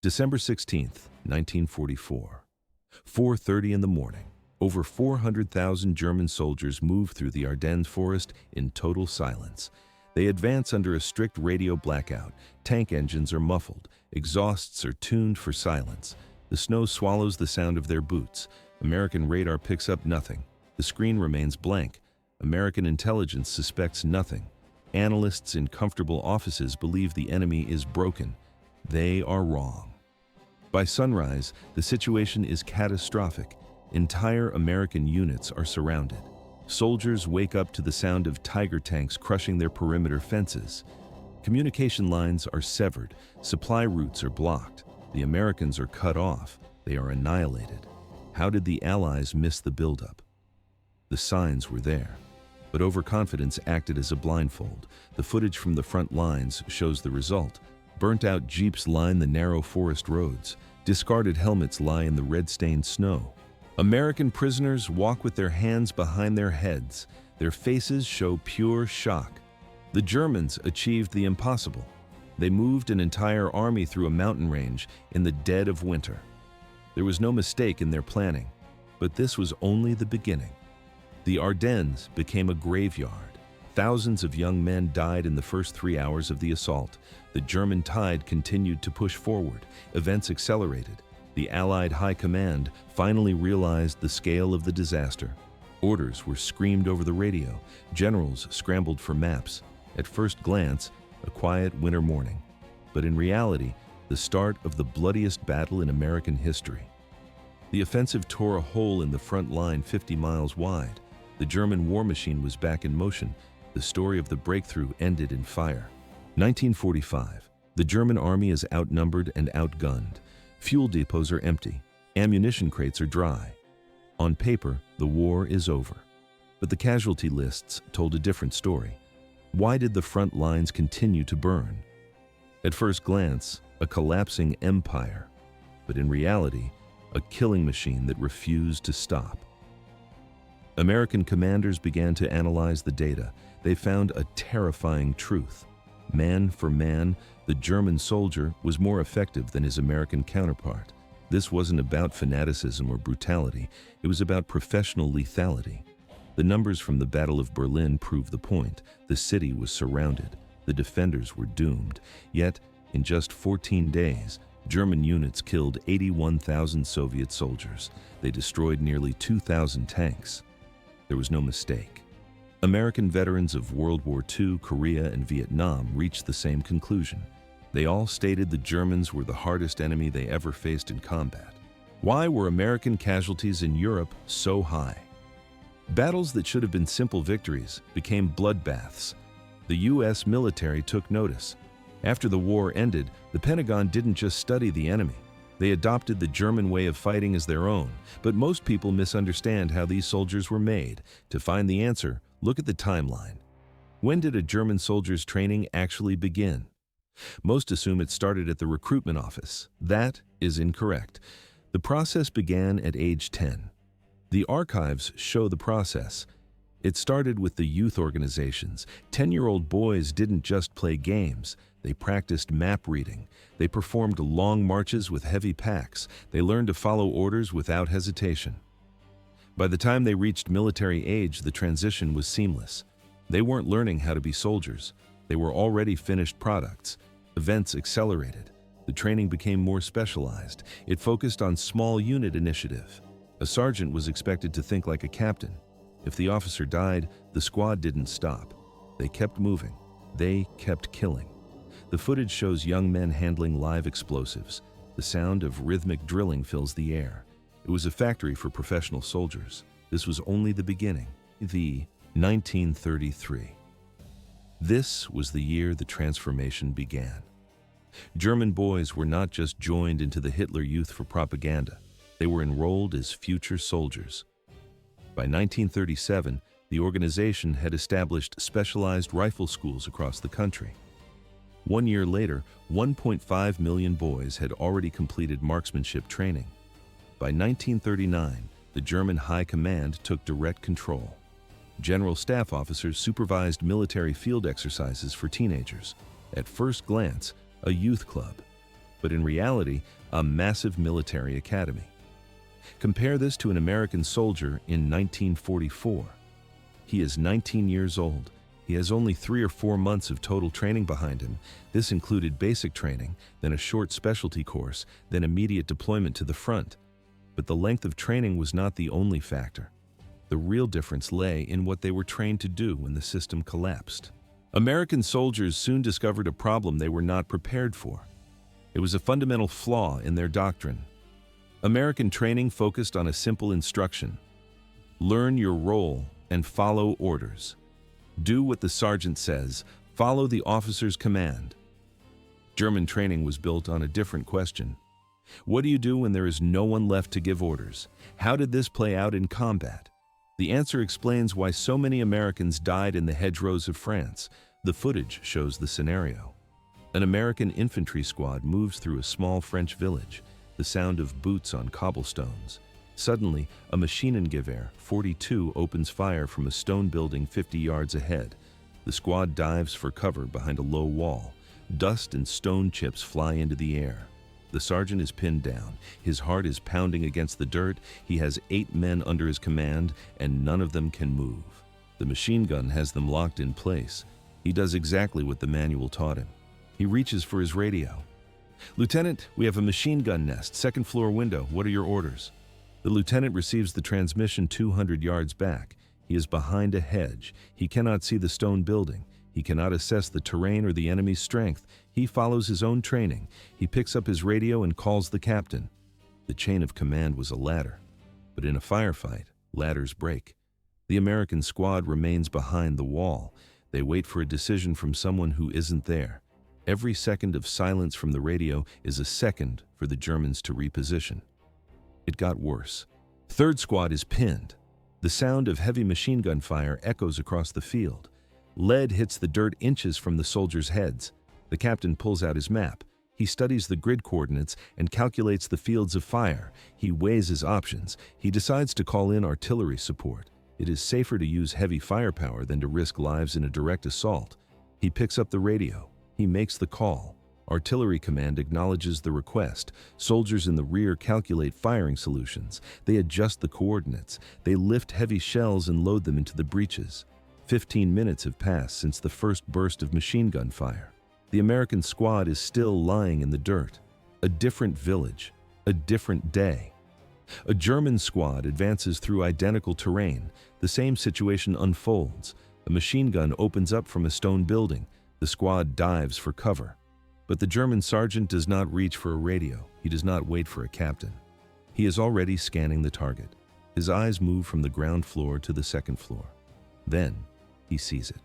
December 16th, 1944. 4:30 in the morning. Over 400,000 German soldiers move through the Ardennes forest in total silence. They advance under a strict radio blackout. Tank engines are muffled. Exhausts are tuned for silence. The snow swallows the sound of their boots. American radar picks up nothing. The screen remains blank. American intelligence suspects nothing. Analysts in comfortable offices believe the enemy is broken. They are wrong. By sunrise, the situation is catastrophic. Entire American units are surrounded. Soldiers wake up to the sound of Tiger tanks crushing their perimeter fences. Communication lines are severed. Supply routes are blocked. The Americans are cut off. They are annihilated. How did the Allies miss the buildup? The signs were there, but overconfidence acted as a blindfold. The footage from the front lines shows the result. Burnt-out jeeps line the narrow forest roads. Discarded helmets lie in the red-stained snow. American prisoners walk with their hands behind their heads. Their faces show pure shock. The Germans achieved the impossible. They moved an entire army through a mountain range in the dead of winter. There was no mistake in their planning, but this was only the beginning. The Ardennes became a graveyard. Thousands of young men died in the first 3 hours of the assault. The German tide continued to push forward. Events accelerated. The Allied High Command finally realized the scale of the disaster. Orders were screamed over the radio. Generals scrambled for maps. At first glance, a quiet winter morning. But in reality, the start of the bloodiest battle in American history. The offensive tore a hole in the front line 50 miles wide. The German war machine was back in motion. The story of the breakthrough ended in fire. 1945. The German army is outnumbered and outgunned. Fuel depots are empty. Ammunition crates are dry. On paper, the war is over. But the casualty lists told a different story. Why did the front lines continue to burn? At first glance, a collapsing empire. But in reality, a killing machine that refused to stop. American commanders began to analyze the data. They found a terrifying truth. Man for man, the German soldier was more effective than his American counterpart. This wasn't about fanaticism or brutality. It was about professional lethality. The numbers from the Battle of Berlin prove the point. The city was surrounded. The defenders were doomed. Yet, in just 14 days, German units killed 81,000 Soviet soldiers. They destroyed nearly 2,000 tanks. There was no mistake. American veterans of World War II, Korea, and Vietnam reached the same conclusion. They all stated the Germans were the hardest enemy they ever faced in combat. Why were American casualties in Europe so high? Battles that should have been simple victories became bloodbaths. The U.S. military took notice. After the war ended, the Pentagon didn't just study the enemy. They adopted the German way of fighting as their own, but most people misunderstand how these soldiers were made. To find the answer, look at the timeline. When did a German soldier's training actually begin? Most assume it started at the recruitment office. That is incorrect. The process began at age 10. The archives show the process. It started with the youth organizations. 10-year-old boys didn't just play games. They practiced map reading. They performed long marches with heavy packs. They learned to follow orders without hesitation. By the time they reached military age, the transition was seamless. They weren't learning how to be soldiers. They were already finished products. Events accelerated. The training became more specialized. It focused on small unit initiative. A sergeant was expected to think like a captain. If the officer died, the squad didn't stop. They kept moving. They kept killing. The footage shows young men handling live explosives. The sound of rhythmic drilling fills the air. It was a factory for professional soldiers. This was only the beginning. The 1933. This was the year the transformation began. German boys were not just joined into the Hitler Youth for propaganda. They were enrolled as future soldiers. By 1937, the organization had established specialized rifle schools across the country. 1 year later, 1.5 million boys had already completed marksmanship training. By 1939, the German High Command took direct control. General staff officers supervised military field exercises for teenagers. At first glance, a youth club. but in reality, a massive military academy. Compare this to an American soldier in 1944. He is 19 years old. He has only 3 or 4 months of total training behind him. This included basic training, then a short specialty course, then immediate deployment to the front. But the length of training was not the only factor. The real difference lay in what they were trained to do when the system collapsed. American soldiers soon discovered a problem they were not prepared for. It was a fundamental flaw in their doctrine. American training focused on a simple instruction: learn your role and follow orders. Do what the sergeant says, follow the officer's command. German training was built on a different question. What do you do when there is no one left to give orders? How did this play out in combat? The answer explains why so many Americans died in the hedgerows of France. The footage shows the scenario. An American infantry squad moves through a small French village, the sound of boots on cobblestones. Suddenly, a Maschinengewehr 42 opens fire from a stone building 50 yards ahead. The squad dives for cover behind a low wall. Dust and stone chips fly into the air. The sergeant is pinned down. His heart is pounding against the dirt. He has 8 men under his command, and none of them can move. The machine gun has them locked in place. He does exactly what the manual taught him. He reaches for his radio. "Lieutenant, we have a machine gun nest, 2nd floor window. What are your orders?" The lieutenant receives the transmission 200 yards back. He is behind a hedge. He cannot see the stone building. He cannot assess the terrain or the enemy's strength. He follows his own training. He picks up his radio and calls the captain. The chain of command was a ladder. But in a firefight, ladders break. The American squad remains behind the wall. They wait for a decision from someone who isn't there. Every second of silence from the radio is a second for the Germans to reposition. It got worse. 3rd squad is pinned. The sound of heavy machine gun fire echoes across the field. Lead hits the dirt inches from the soldiers' heads. The captain pulls out his map. He studies the grid coordinates and calculates the fields of fire. He weighs his options. He decides to call in artillery support. It is safer to use heavy firepower than to risk lives in a direct assault. He picks up the radio. He makes the call. Artillery command acknowledges the request. Soldiers in the rear calculate firing solutions. They adjust the coordinates. They lift heavy shells and load them into the breaches. 15 minutes have passed since the first burst of machine gun fire. The American squad is still lying in the dirt. A different village, a different day. A German squad advances through identical terrain. The same situation unfolds. A machine gun opens up from a stone building. The squad dives for cover. But the German sergeant does not reach for a radio. He does not wait for a captain. He is already scanning the target. His eyes move from the ground floor to the 2nd floor. Then, he sees it.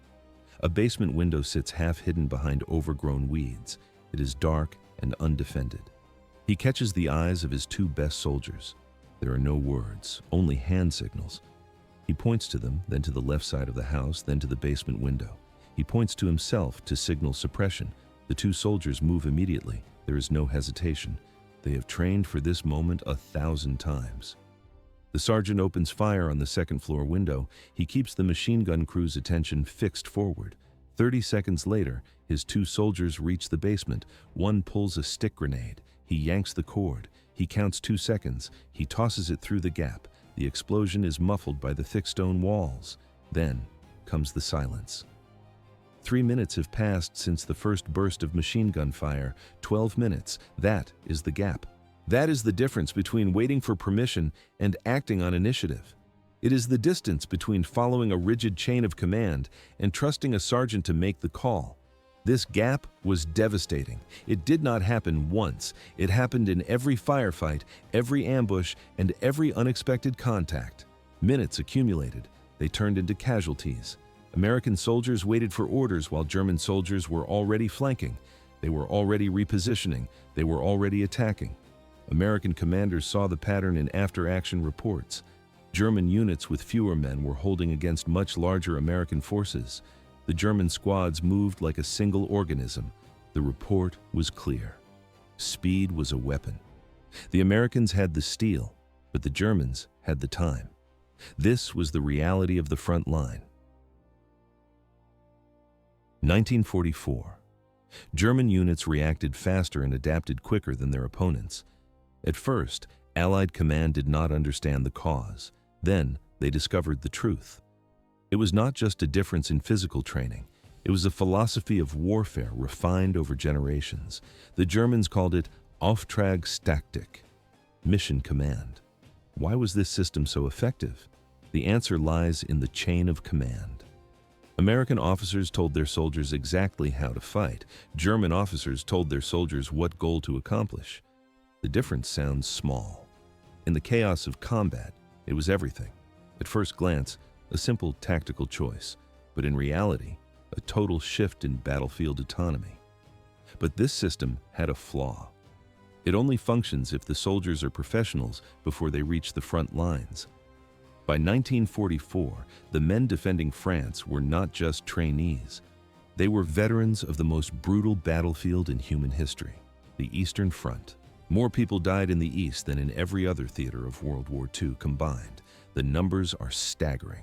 A basement window sits half hidden behind overgrown weeds. It is dark and undefended. He catches the eyes of his 2 best soldiers. There are no words, only hand signals. He points to them, then to the left side of the house, then to the basement window. He points to himself to signal suppression. The 2 soldiers move immediately. There is no hesitation. They have trained for this moment 1,000 times. The sergeant opens fire on the 2nd floor window. He keeps the machine gun crew's attention fixed forward. 30 seconds later, his 2 soldiers reach the basement. One pulls a stick grenade. He yanks the cord. He counts 2 seconds. He tosses it through the gap. The explosion is muffled by the thick stone walls. Then comes the silence. 3 minutes have passed since the first burst of machine gun fire. 12 minutes. That is the gap. That is the difference between waiting for permission and acting on initiative. It is the distance between following a rigid chain of command and trusting a sergeant to make the call. This gap was devastating. It did not happen once. It happened in every firefight, every ambush, and every unexpected contact. Minutes accumulated. They turned into casualties. American soldiers waited for orders while German soldiers were already flanking. They were already repositioning. They were already attacking. American commanders saw the pattern in after-action reports. German units with fewer men were holding against much larger American forces. The German squads moved like a single organism. The report was clear. Speed was a weapon. The Americans had the steel, but the Germans had the time. This was the reality of the front line. 1944. German units reacted faster and adapted quicker than their opponents. At first, Allied command did not understand the cause. Then, they discovered the truth. It was not just a difference in physical training. It was a philosophy of warfare refined over generations. The Germans called it Auftragstaktik, mission command. Why was this system so effective? The answer lies in the chain of command. American officers told their soldiers exactly how to fight. German officers told their soldiers what goal to accomplish. The difference sounds small. In the chaos of combat, it was everything. At first glance, a simple tactical choice, but in reality, a total shift in battlefield autonomy. But this system had a flaw. It only functions if the soldiers are professionals before they reach the front lines. By 1944, the men defending France were not just trainees. They were veterans of the most brutal battlefield in human history, the Eastern Front. More people died in the East than in every other theater of World War II combined. The numbers are staggering.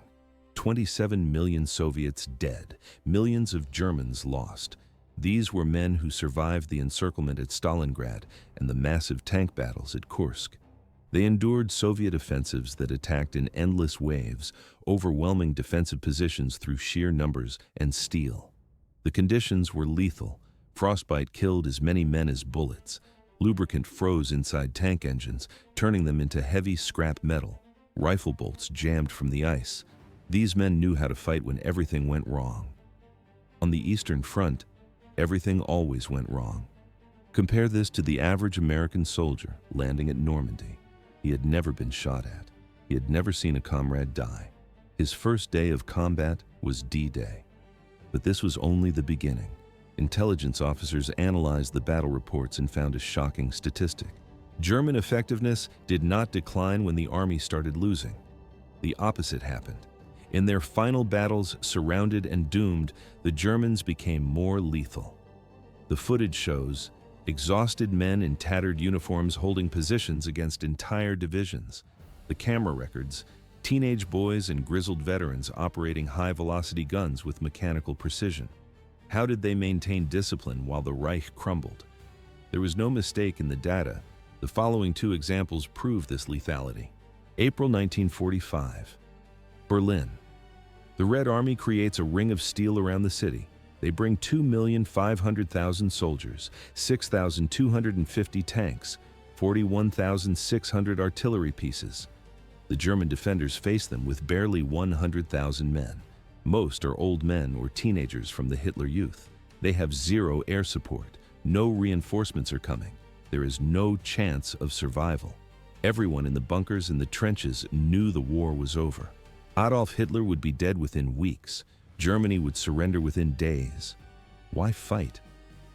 27 million Soviets dead, millions of Germans lost. These were men who survived the encirclement at Stalingrad and the massive tank battles at Kursk. They endured Soviet offensives that attacked in endless waves, overwhelming defensive positions through sheer numbers and steel. The conditions were lethal. Frostbite killed as many men as bullets. Lubricant froze inside tank engines, turning them into heavy scrap metal. Rifle bolts jammed from the ice. These men knew how to fight when everything went wrong. On the Eastern Front, everything always went wrong. Compare this to the average American soldier landing at Normandy. He had never been shot at. He had never seen a comrade die. His first day of combat was D-Day. But this was only the beginning. Intelligence officers analyzed the battle reports and found a shocking statistic. German effectiveness did not decline when the army started losing. The opposite happened. In their final battles, surrounded and doomed, the Germans became more lethal. The footage shows exhausted men in tattered uniforms holding positions against entire divisions. The camera records teenage boys and grizzled veterans operating high-velocity guns with mechanical precision. How did they maintain discipline while the Reich crumbled? There was no mistake in the data. The following two examples prove this lethality. April 1945. Berlin. The Red Army creates a ring of steel around the city. They bring 2,500,000 soldiers, 6,250 tanks, 41,600 artillery pieces. The German defenders face them with barely 100,000 men. Most are old men or teenagers from the Hitler Youth. They have zero air support. No reinforcements are coming. There is no chance of survival. Everyone in the bunkers and the trenches knew the war was over. Adolf Hitler would be dead within weeks. Germany would surrender within days. Why fight?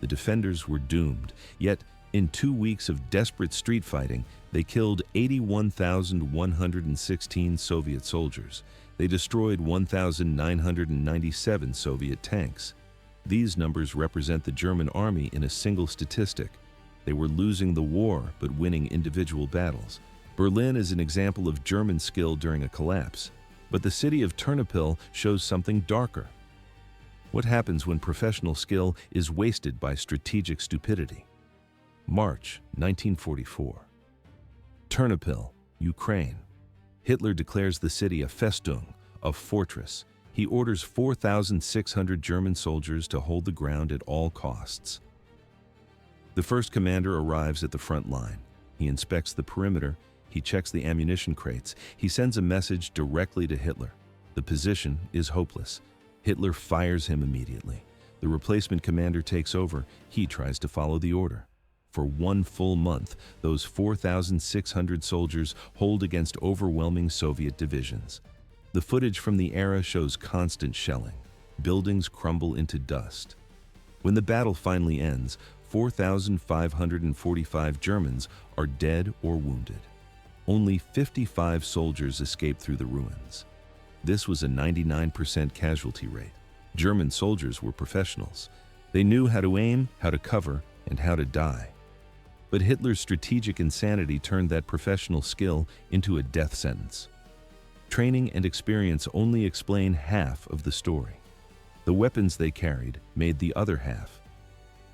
The defenders were doomed. Yet, in 2 weeks of desperate street fighting, they killed 81,116 Soviet soldiers. They destroyed 1,997 Soviet tanks. These numbers represent the German army in a single statistic. They were losing the war, but winning individual battles. Berlin is an example of German skill during a collapse. But the city of Ternopil shows something darker. What happens when professional skill is wasted by strategic stupidity? March 1944. Ternopil, Ukraine. Hitler declares the city a Festung, a fortress. He orders 4,600 German soldiers to hold the ground at all costs. The first commander arrives at the front line. He inspects the perimeter. He checks the ammunition crates. He sends a message directly to Hitler. The position is hopeless. Hitler fires him immediately. The replacement commander takes over. He tries to follow the order. For 1 full month, those 4,600 soldiers hold against overwhelming Soviet divisions. The footage from the era shows constant shelling. Buildings crumble into dust. When the battle finally ends, 4,545 Germans are dead or wounded. Only 55 soldiers escaped through the ruins. This was a 99% casualty rate. German soldiers were professionals. They knew how to aim, how to cover, and how to die. But Hitler's strategic insanity turned that professional skill into a death sentence. Training and experience only explain half of the story. The weapons they carried made the other half.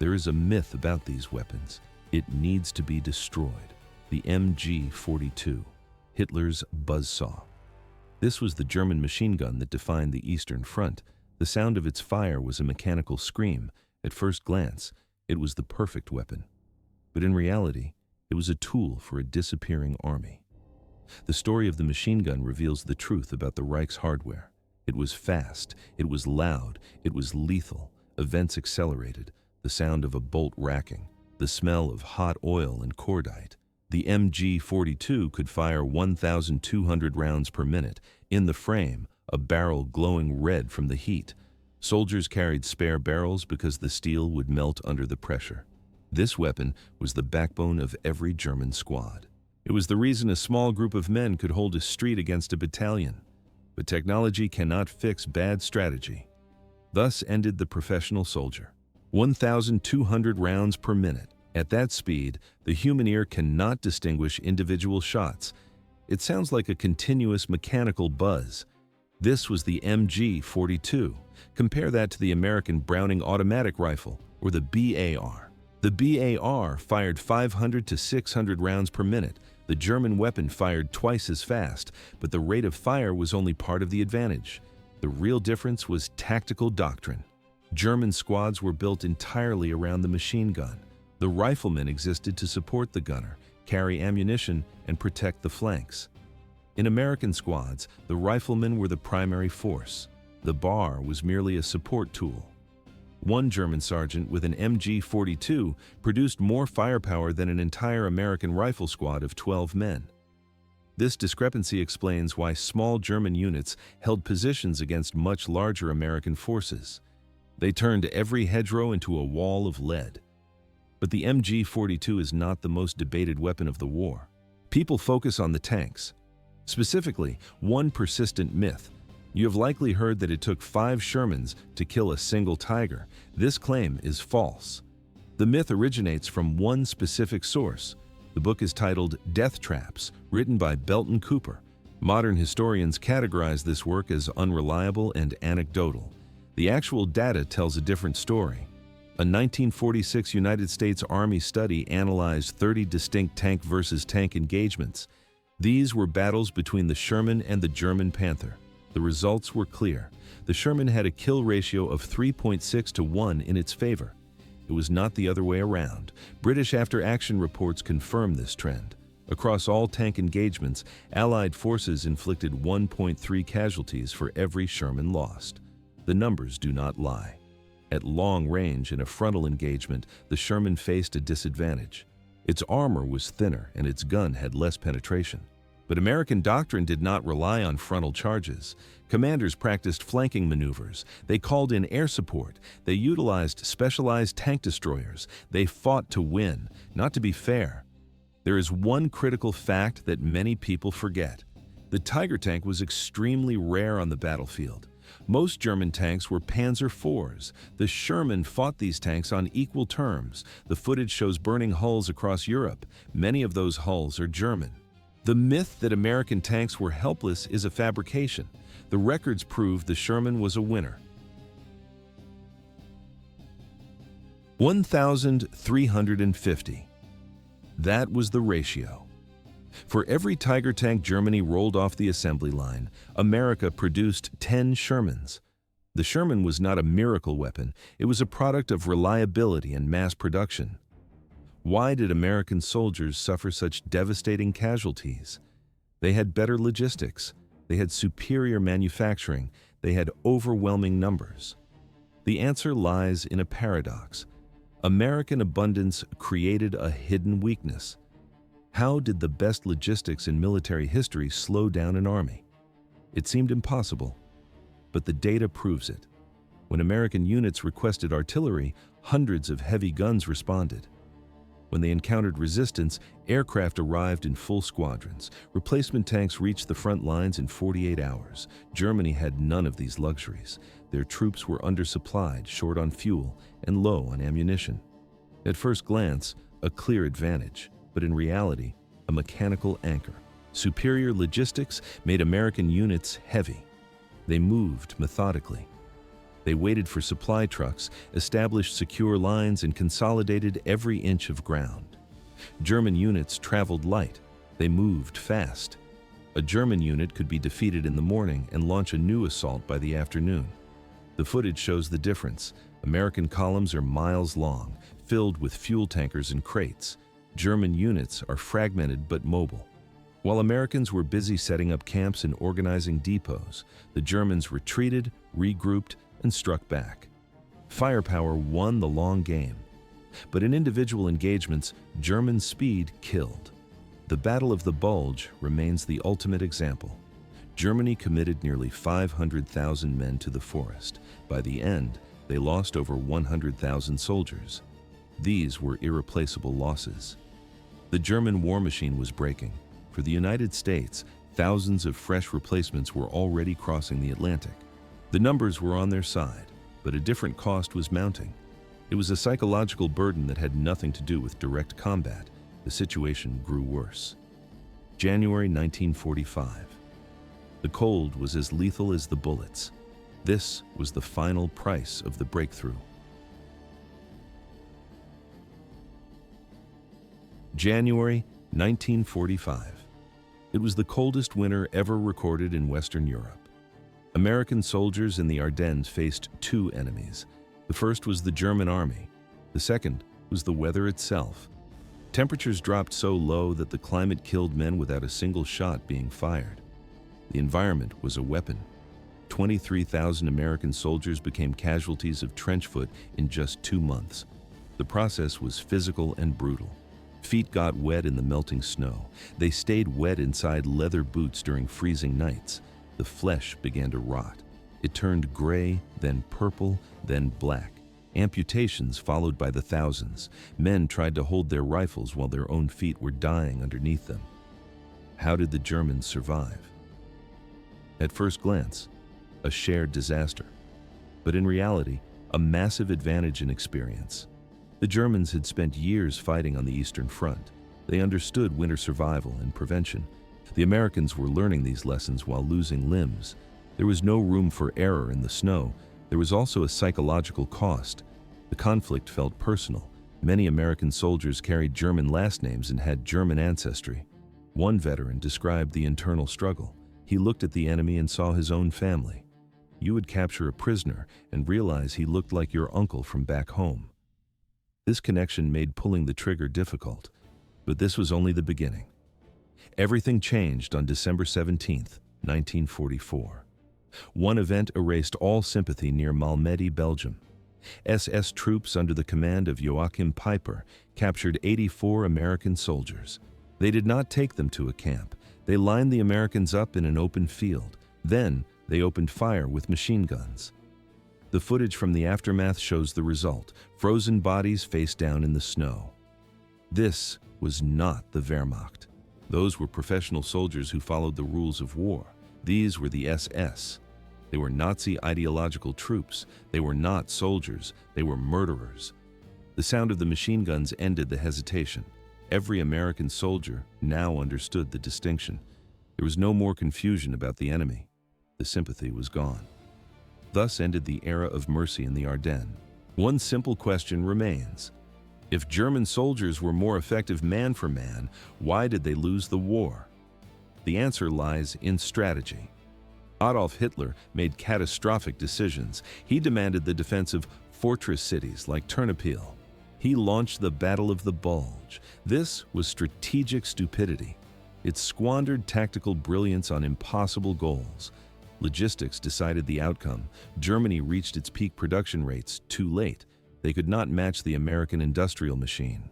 There is a myth about these weapons. It needs to be destroyed. The MG-42, Hitler's buzzsaw. This was the German machine gun that defined the Eastern Front. The sound of its fire was a mechanical scream. At first glance, it was the perfect weapon. But in reality, it was a tool for a disappearing army. The story of the machine gun reveals the truth about the Reich's hardware. It was fast, it was loud, it was lethal. Events accelerated, the sound of a bolt racking, the smell of hot oil and cordite. The MG-42 could fire 1,200 rounds per minute. In the frame, a barrel glowing red from the heat. Soldiers carried spare barrels because the steel would melt under the pressure. This weapon was the backbone of every German squad. It was the reason a small group of men could hold a street against a battalion. But technology cannot fix bad strategy. Thus ended the professional soldier. 1,200 rounds per minute. At that speed, the human ear cannot distinguish individual shots. It sounds like a continuous mechanical buzz. This was the MG-42. Compare that to the American Browning automatic rifle, or the BAR. The BAR fired 500 to 600 rounds per minute. The German weapon fired twice as fast, but the rate of fire was only part of the advantage. The real difference was tactical doctrine. German squads were built entirely around the machine gun. The riflemen existed to support the gunner, carry ammunition, and protect the flanks. In American squads, the riflemen were the primary force. The BAR was merely a support tool. One German sergeant with an MG-42 produced more firepower than an entire American rifle squad of 12 men. This discrepancy explains why small German units held positions against much larger American forces. They turned every hedgerow into a wall of lead. But the MG-42 is not the most debated weapon of the war. People focus on the tanks. Specifically, one persistent myth. You have likely heard that it took 5 Shermans to kill a single Tiger. This claim is false. The myth originates from one specific source. The book is titled Death Traps, written by Belton Cooper. Modern historians categorize this work as unreliable and anecdotal. The actual data tells a different story. A 1946 United States Army study analyzed 30 distinct tank versus tank engagements. These were battles between the Sherman and the German Panther. The results were clear. The Sherman had a kill ratio of 3.6 to 1 in its favor. It was not the other way around. British after-action reports confirm this trend. Across all tank engagements, Allied forces inflicted 1.3 casualties for every Sherman lost. The numbers do not lie. At long range in a frontal engagement, the Sherman faced a disadvantage. Its armor was thinner and its gun had less penetration. But American doctrine did not rely on frontal charges. Commanders practiced flanking maneuvers. They called in air support. They utilized specialized tank destroyers. They fought to win, not to be fair. There is one critical fact that many people forget. The Tiger tank was extremely rare on the battlefield. Most German tanks were Panzer IVs. The Sherman fought these tanks on equal terms. The footage shows burning hulls across Europe. Many of those hulls are German. The myth that American tanks were helpless is a fabrication. The records prove the Sherman was a winner. 1,350. That was the ratio. For every Tiger tank Germany rolled off the assembly line, America produced 10 Shermans. The Sherman was not a miracle weapon. It was a product of reliability and mass production. Why did American soldiers suffer such devastating casualties? They had better logistics. They had superior manufacturing. They had overwhelming numbers. The answer lies in a paradox. American abundance created a hidden weakness. How did the best logistics in military history slow down an army? It seemed impossible, but the data proves it. When American units requested artillery, hundreds of heavy guns responded. When they encountered resistance, aircraft arrived in full squadrons. Replacement tanks reached the front lines in 48 hours. Germany had none of these luxuries. Their troops were undersupplied, short on fuel, and low on ammunition. At first glance, a clear advantage, but in reality, a mechanical anchor. Superior logistics made American units heavy. They moved methodically. They waited for supply trucks, established secure lines, and consolidated every inch of ground. German units traveled light. They moved fast. A German unit could be defeated in the morning and launch a new assault by the afternoon. The footage shows the difference. American columns are miles long, filled with fuel tankers and crates. German units are fragmented but mobile. While Americans were busy setting up camps and organizing depots, the Germans retreated, regrouped, and struck back. Firepower won the long game. But in individual engagements, German speed killed. The Battle of the Bulge remains the ultimate example. Germany committed nearly 500,000 men to the forest. By the end, they lost over 100,000 soldiers. These were irreplaceable losses. The German war machine was breaking. For the United States, thousands of fresh replacements were already crossing the Atlantic. The numbers were on their side, but a different cost was mounting. It was a psychological burden that had nothing to do with direct combat. The situation grew worse. January 1945. The cold was as lethal as the bullets. This was the final price of the breakthrough. January 1945. It was the coldest winter ever recorded in Western Europe. American soldiers in the Ardennes faced two enemies. The first was the German army. The second was the weather itself. Temperatures dropped so low that the climate killed men without a single shot being fired. The environment was a weapon. 23,000 American soldiers became casualties of trench foot in just 2 months. The process was physical and brutal. Feet got wet in the melting snow. They stayed wet inside leather boots during freezing nights. The flesh began to rot. It turned gray, then purple, then black. Amputations followed by the thousands. Men tried to hold their rifles while their own feet were dying underneath them. How did the Germans survive? At first glance, a shared disaster. But in reality, a massive advantage in experience. The Germans had spent years fighting on the Eastern Front. They understood winter survival and prevention. The Americans were learning these lessons while losing limbs. There was no room for error in the snow. There was also a psychological cost. The conflict felt personal. Many American soldiers carried German last names and had German ancestry. One veteran described the internal struggle. He looked at the enemy and saw his own family. You would capture a prisoner and realize he looked like your uncle from back home. This connection made pulling the trigger difficult, but this was only the beginning. Everything changed on December 17, 1944. One event erased all sympathy near Malmedy, Belgium. SS troops under the command of Joachim Peiper captured 84 American soldiers. They did not take them to a camp. They lined the Americans up in an open field. Then they opened fire with machine guns. The footage from the aftermath shows the result: frozen bodies face down in the snow. This was not the Wehrmacht. Those were professional soldiers who followed the rules of war. These were the SS. They were Nazi ideological troops. They were not soldiers. They were murderers. The sound of the machine guns ended the hesitation. Every American soldier now understood the distinction. There was no more confusion about the enemy. The sympathy was gone. Thus ended the era of mercy in the Ardennes. One simple question remains. If German soldiers were more effective man for man, why did they lose the war? The answer lies in strategy. Adolf Hitler made catastrophic decisions. He demanded the defense of fortress cities like Ternopil. He launched the Battle of the Bulge. This was strategic stupidity. It squandered tactical brilliance on impossible goals. Logistics decided the outcome. Germany reached its peak production rates too late. They could not match the American industrial machine.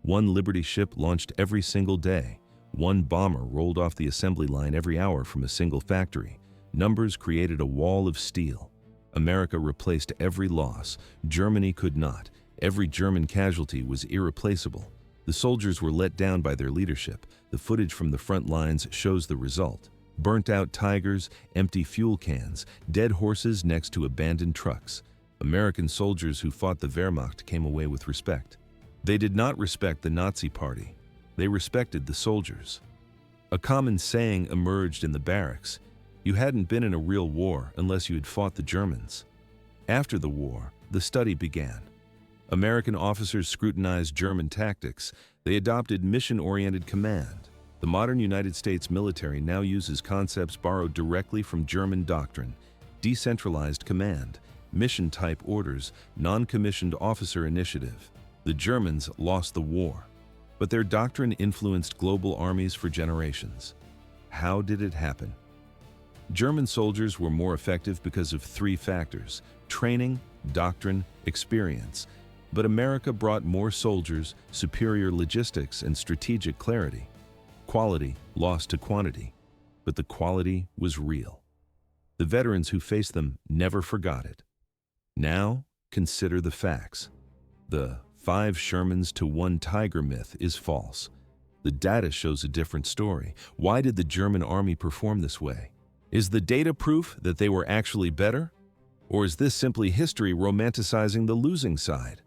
One Liberty ship launched every single day. One bomber rolled off the assembly line every hour from a single factory. Numbers created a wall of steel. America replaced every loss. Germany could not. Every German casualty was irreplaceable. The soldiers were let down by their leadership. The footage from the front lines shows the result. Burnt-out Tigers, empty fuel cans, dead horses next to abandoned trucks. American soldiers who fought the Wehrmacht came away with respect. They did not respect the Nazi Party. They respected the soldiers. A common saying emerged in the barracks: you hadn't been in a real war unless you had fought the Germans. After the war, the study began. American officers scrutinized German tactics. They adopted mission-oriented command. The modern United States military now uses concepts borrowed directly from German doctrine: decentralized command, mission-type orders, non-commissioned officer initiative. The Germans lost the war, but their doctrine influenced global armies for generations. How did it happen? German soldiers were more effective because of three factors: training, doctrine, experience. But America brought more soldiers, superior logistics, and strategic clarity. Quality lost to quantity, but the quality was real. The veterans who faced them never forgot it. Now, consider the facts. The 5 Shermans to 1 Tiger myth is false. The data shows a different story. Why did the German army perform this way? Is the data proof that they were actually better? Or is this simply history romanticizing the losing side?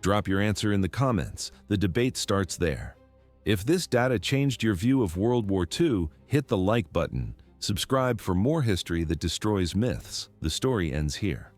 Drop your answer in the comments. The debate starts there. If this data changed your view of World War II, hit the like button. Subscribe for more history that destroys myths. The story ends here.